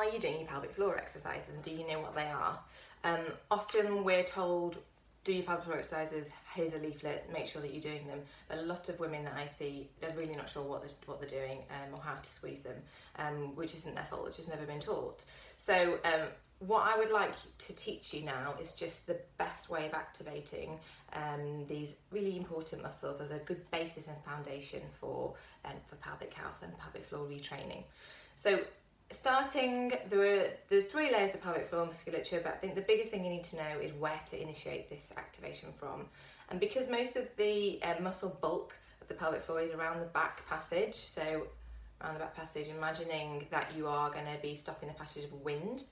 are you doing your pelvic floor exercises, and do you know what they are? Often we're told, do your pelvic floor exercises, here's a leaflet, make sure that you're doing them. But a lot of women that I see are really not sure what they're doing, or how to squeeze them, which isn't their fault, it's just never been taught. So what I would like to teach you now is just the best way of activating these really important muscles as a good basis and foundation for pelvic health and pelvic floor retraining. So starting, there are 3 layers of pelvic floor musculature, but I think the biggest thing you need to know is where to initiate this activation from. And because most of the muscle bulk of the pelvic floor is around the back passage, so around the back passage, imagining that you are going to be stopping the passage of wind.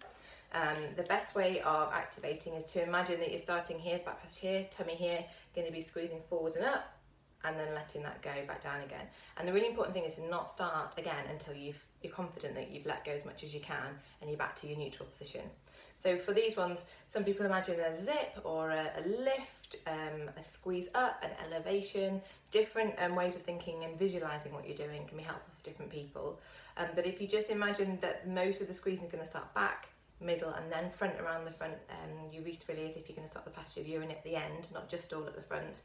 The best way of activating is to imagine that you're starting here, back passage here, tummy here, going to be squeezing forwards and up, and then letting that go back down again. And the really important thing is to not start again until you're confident that you've let go as much as you can and you're back to your neutral position. So for these ones, some people imagine a zip or a lift, a squeeze up, an elevation. Different ways of thinking and visualising what you're doing can be helpful for different people. But if you just imagine that most of the squeezing is going to start back, middle and then front around the front urethra, as if you're going to stop the passage of urine at the end, not just all at the front.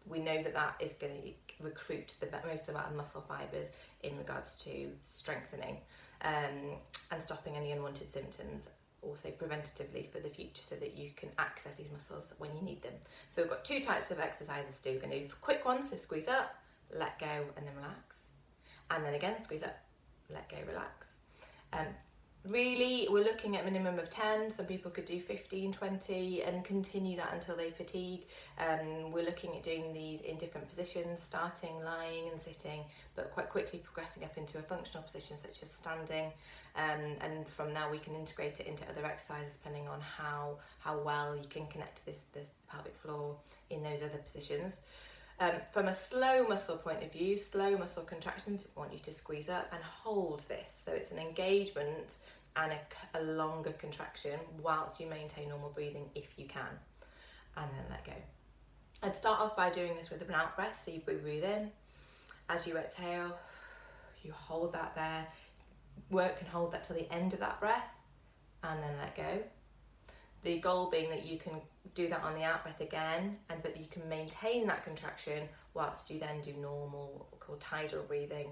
We know that that is going to recruit the most of our muscle fibres in regards to strengthening and stopping any unwanted symptoms, also preventatively for the future, so that you can access these muscles when you need them. So we've got 2 types of exercises to do. We're going to do quick ones, so squeeze up, let go and then relax. And then again, squeeze up, let go, relax. Really, we're looking at minimum of 10. Some people could do 15, 20 and continue that until they fatigue. We're looking at doing these in different positions, starting lying and sitting, but quite quickly progressing up into a functional position such as standing. And from there we can integrate it into other exercises depending on how well you can connect to the pelvic floor in those other positions. From a slow muscle point of view, slow muscle contractions, we want you to squeeze up and hold this. So it's an engagement and a longer contraction whilst you maintain normal breathing if you can. And then let go. I'd start off by doing this with an out breath. So you breathe in. As you exhale, you hold that there. Work and hold that till the end of that breath. And then let go. The goal being that you can do that on the out breath again, but you can maintain that contraction whilst you then do normal, called tidal breathing,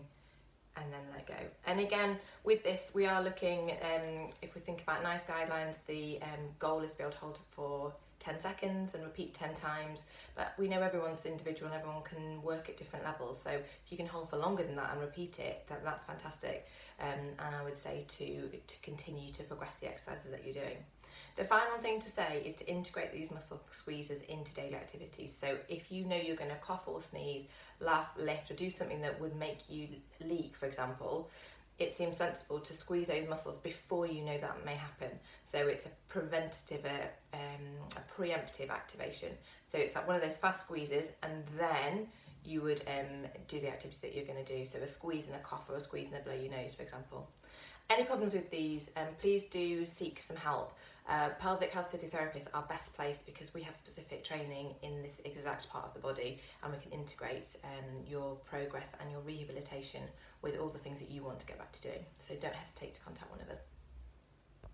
and then let go. And again, with this, we are looking, if we think about NICE guidelines, the goal is to be able to hold it for 10 seconds and repeat 10 times, but we know everyone's individual and everyone can work at different levels. So if you can hold for longer than that and repeat it, that's fantastic. And I would say to continue to progress the exercises that you're doing. The final thing to say is to integrate these muscle squeezes into daily activities. So if you know you're going to cough or sneeze, laugh, lift, or do something that would make you leak, for example, it seems sensible to squeeze those muscles before you know that may happen. So it's a preventative, a preemptive activation. So it's like one of those fast squeezes, and then you would do the activities that you're going to do. So a squeeze and a cough, or a squeeze and a blow your nose, for example. Any problems with these, please do seek some help. Pelvic health physiotherapists are best placed because we have specific training in this exact part of the body, and we can integrate your progress and your rehabilitation with all the things that you want to get back to doing. So don't hesitate to contact one of us.